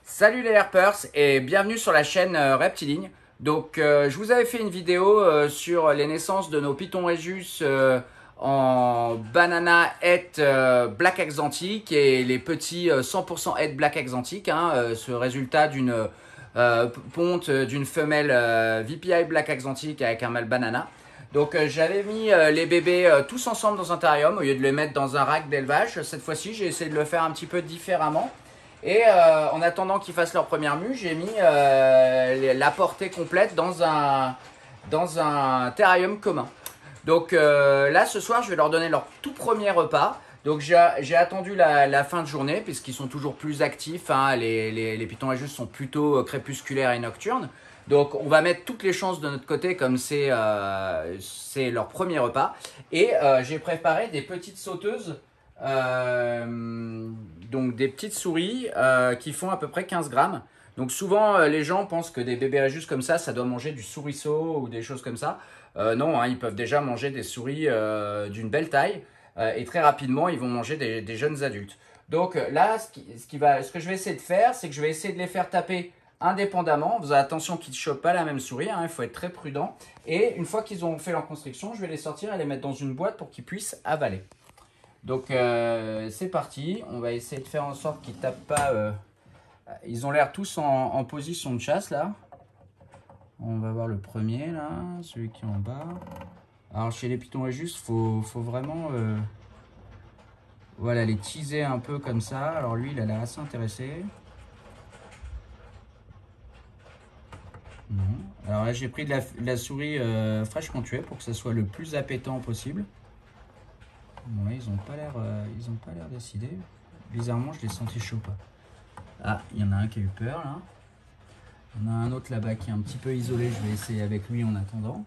Salut les herpers et bienvenue sur la chaîne Reptiline. Donc je vous avais fait une vidéo sur les naissances de nos pitons Rhésus en banana het black axanthique et les petits 100% het black axanthique, ce résultat d'une ponte d'une femelle VPI black axanthique avec un mâle banana. Donc j'avais mis les bébés tous ensemble dans un terrarium au lieu de les mettre dans un rack d'élevage. Cette fois-ci j'ai essayé de le faire un petit peu différemment. Et en attendant qu'ils fassent leur première mue, j'ai mis la portée complète dans un terrarium commun. Donc là, ce soir, je vais leur donner leur tout premier repas. Donc j'ai attendu la fin de journée, puisqu'ils sont toujours plus actifs. Les pitons Rhésus sont plutôt crépusculaires et nocturnes. Donc on va mettre toutes les chances de notre côté, comme c'est leur premier repas. Et j'ai préparé des petites sauteuses. Donc des petites souris qui font à peu près 15 grammes. Donc souvent les gens pensent que des bébés Rhésus comme ça doit manger du souriceau ou des choses comme ça. Non, ils peuvent déjà manger des souris d'une belle taille et très rapidement ils vont manger des jeunes adultes. Donc là ce que je vais essayer de faire, c'est que je vais essayer de les faire taper indépendamment. Vous avez attention qu'ils ne chopent pas la même souris, il faut être très prudent. Et une fois qu'ils ont fait leur constriction, je vais les sortir et les mettre dans une boîte pour qu'ils puissent avaler. Donc c'est parti, on va essayer de faire en sorte qu'ils ne tapent pas. Ils ont l'air tous en position de chasse là. On va voir le premier là, celui qui est en bas. Alors chez les pitons Rhésus, faut vraiment voilà, les teaser un peu comme ça. Alors lui il a l'air assez intéressé. Non. Alors là j'ai pris de la souris fraîchement tuée pour que ça soit le plus appétant possible. Bon là ils ont pas l'air décidés. Bizarrement je les sentais chauds pas. Ah, il y en a un qui a eu peur là. Il y en a un autre là-bas qui est un petit peu isolé, je vais essayer avec lui en attendant.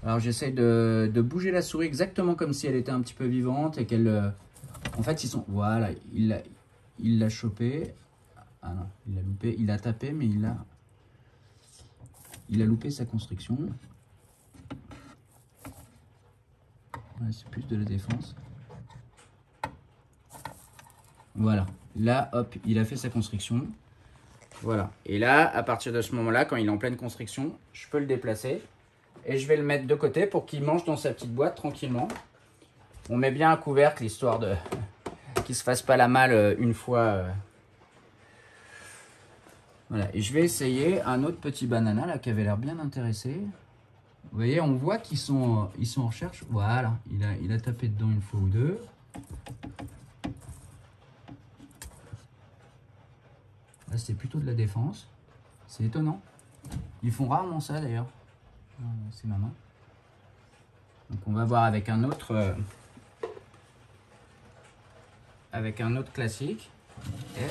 Alors j'essaye de bouger la souris exactement comme si elle était un petit peu vivante et qu'elle... En fait ils sont... Voilà, il l'a chopé. Ah non, il l'a loupé. Il a tapé mais il a loupé sa constriction. Ouais, c'est plus de la défense. Voilà, là, hop, il a fait sa constriction. Voilà, et là, à partir de ce moment-là, quand il est en pleine constriction, je peux le déplacer. Et je vais le mettre de côté pour qu'il mange dans sa petite boîte tranquillement. On met bien un couvercle, histoire de qu'il ne se fasse pas la malle une fois. Voilà, et je vais essayer un autre petit banana là qui avait l'air bien intéressé. Vous voyez, on voit qu'ils sont en recherche. Voilà, il a tapé dedans une fois ou deux. Là, c'est plutôt de la défense. C'est étonnant. Ils font rarement ça d'ailleurs. C'est maman. Donc on va voir avec un autre classique. Et...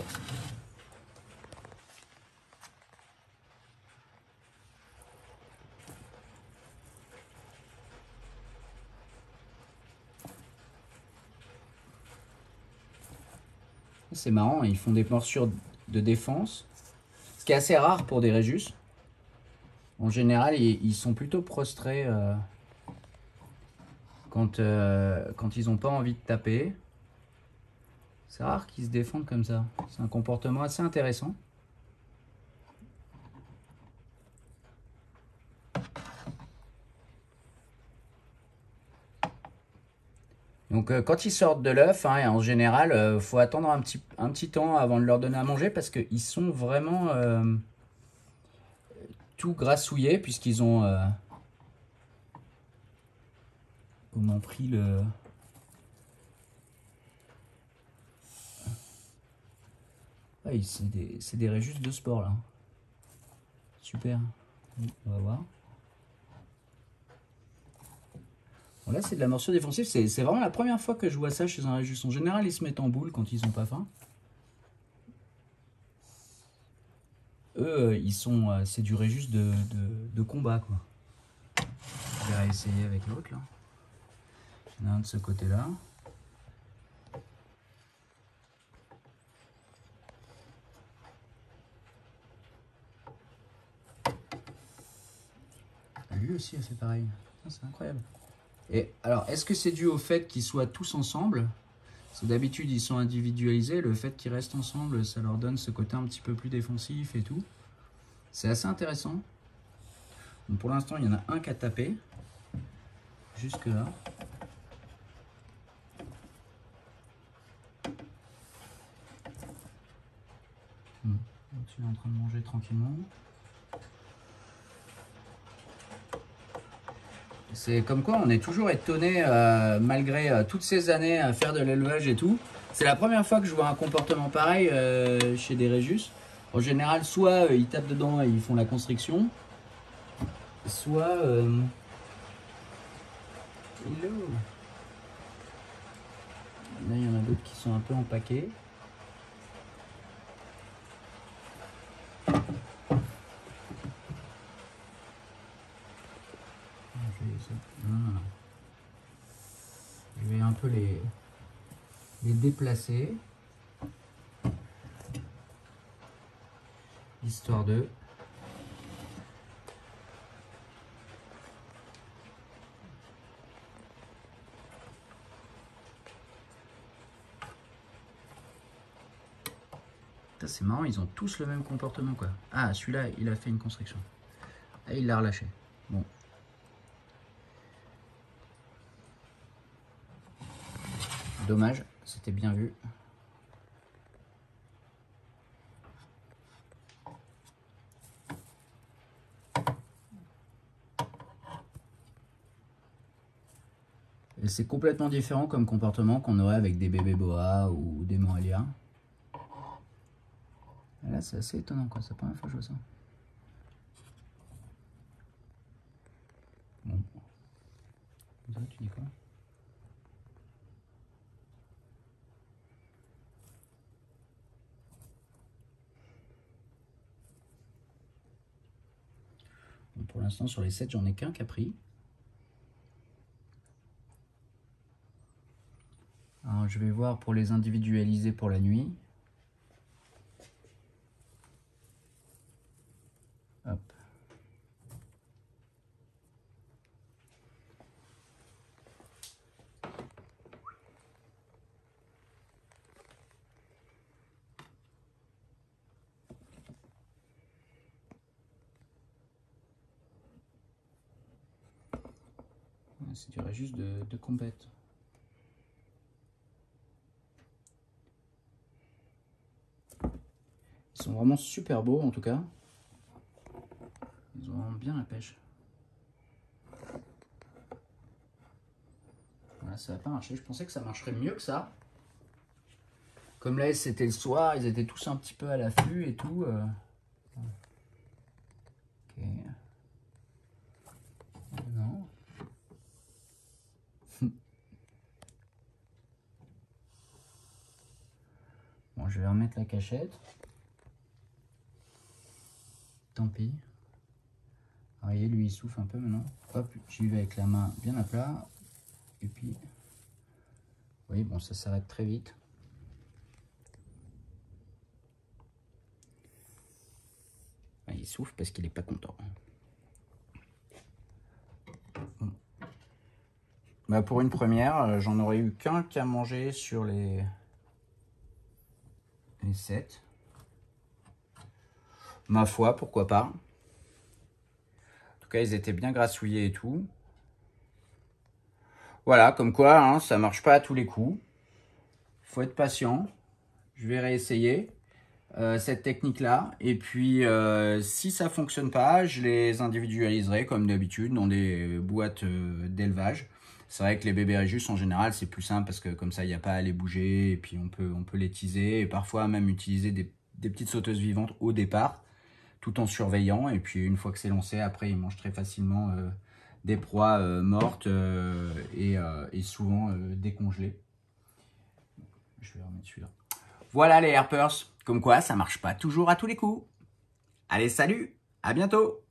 C'est marrant, ils font des morsures de défense, ce qui est assez rare pour des Rhésus. En général, ils sont plutôt prostrés quand ils n'ont pas envie de taper. C'est rare qu'ils se défendent comme ça. C'est un comportement assez intéressant. Donc quand ils sortent de l'œuf, en général, faut attendre un petit temps avant de leur donner à manger parce qu'ils sont vraiment tout grassouillés puisqu'ils ont pris le... Ah, c'est des Rhésus de sport là. Super. On va voir. Bon, là c'est de la morsure défensive, c'est vraiment la première fois que je vois ça chez un Rhésus. En général ils se mettent en boule quand ils n'ont pas faim. Eux c'est du Rhésus de combat quoi. Je vais réessayer avec l'autre là. Il y en a un de ce côté là. Lui aussi a fait pareil. C'est incroyable. Et alors, est-ce que c'est dû au fait qu'ils soient tous ensemble? D'habitude, ils sont individualisés. Le fait qu'ils restent ensemble, ça leur donne ce côté un petit peu plus défensif et tout. C'est assez intéressant. Donc pour l'instant, il y en a un qui a tapé. Jusque là. Donc, il est en train de manger tranquillement. C'est comme quoi on est toujours étonné, malgré toutes ces années à faire de l'élevage et tout. C'est la première fois que je vois un comportement pareil chez des Rhésus. En général, soit ils tapent dedans et ils font la constriction, soit... Hello. Là, il y en a d'autres qui sont un peu empaqués. Je vais un peu les déplacer, histoire de... C'est marrant, ils ont tous le même comportement quoi. Ah, celui-là, il a fait une constriction. Et il l'a relâché. Bon. Dommage, c'était bien vu. Et c'est complètement différent comme comportement qu'on aurait avec des bébés boa ou des moalia. Et là, c'est assez étonnant quoi, c'est la première fois que je vois ça. Bon. Tu dis quoi? Bon, pour l'instant, sur les 7, j'en ai qu'un qui a pris. Alors, je vais voir pour les individualiser pour la nuit. Hop. C'est du juste de compète. Ils sont vraiment super beaux en tout cas. Ils ont vraiment bien la pêche. Voilà, ça n'a pas marché. Je pensais que ça marcherait mieux que ça. Comme là c'était le soir, ils étaient tous un petit peu à l'affût et tout. Ok. Non. Bon, je vais remettre la cachette. Tant pis. Vous voyez, lui il souffle un peu maintenant. Hop, j'y vais avec la main bien à plat. Et puis, oui, bon, ça s'arrête très vite. Il souffle parce qu'il n'est pas content. Bon. Bah pour une première, j'en aurais eu qu'un qui a mangé sur les 7. Ma foi, pourquoi pas. En tout cas, ils étaient bien grassouillés et tout. Voilà, comme quoi, hein, ça marche pas à tous les coups. Il faut être patient. Je vais réessayer cette technique-là. Et puis, si ça fonctionne pas, je les individualiserai comme d'habitude dans des boîtes d'élevage. C'est vrai que les bébés Rhésus, en général, c'est plus simple parce que comme ça, il n'y a pas à les bouger. Et puis, on peut les teaser. Et parfois, même utiliser des petites sauteuses vivantes au départ, tout en surveillant. Et puis, une fois que c'est lancé, après, ils mangent très facilement des proies mortes et souvent décongelées. Je vais remettre celui-là. Voilà les Herpers, comme quoi ça marche pas toujours à tous les coups. Allez, salut, à bientôt!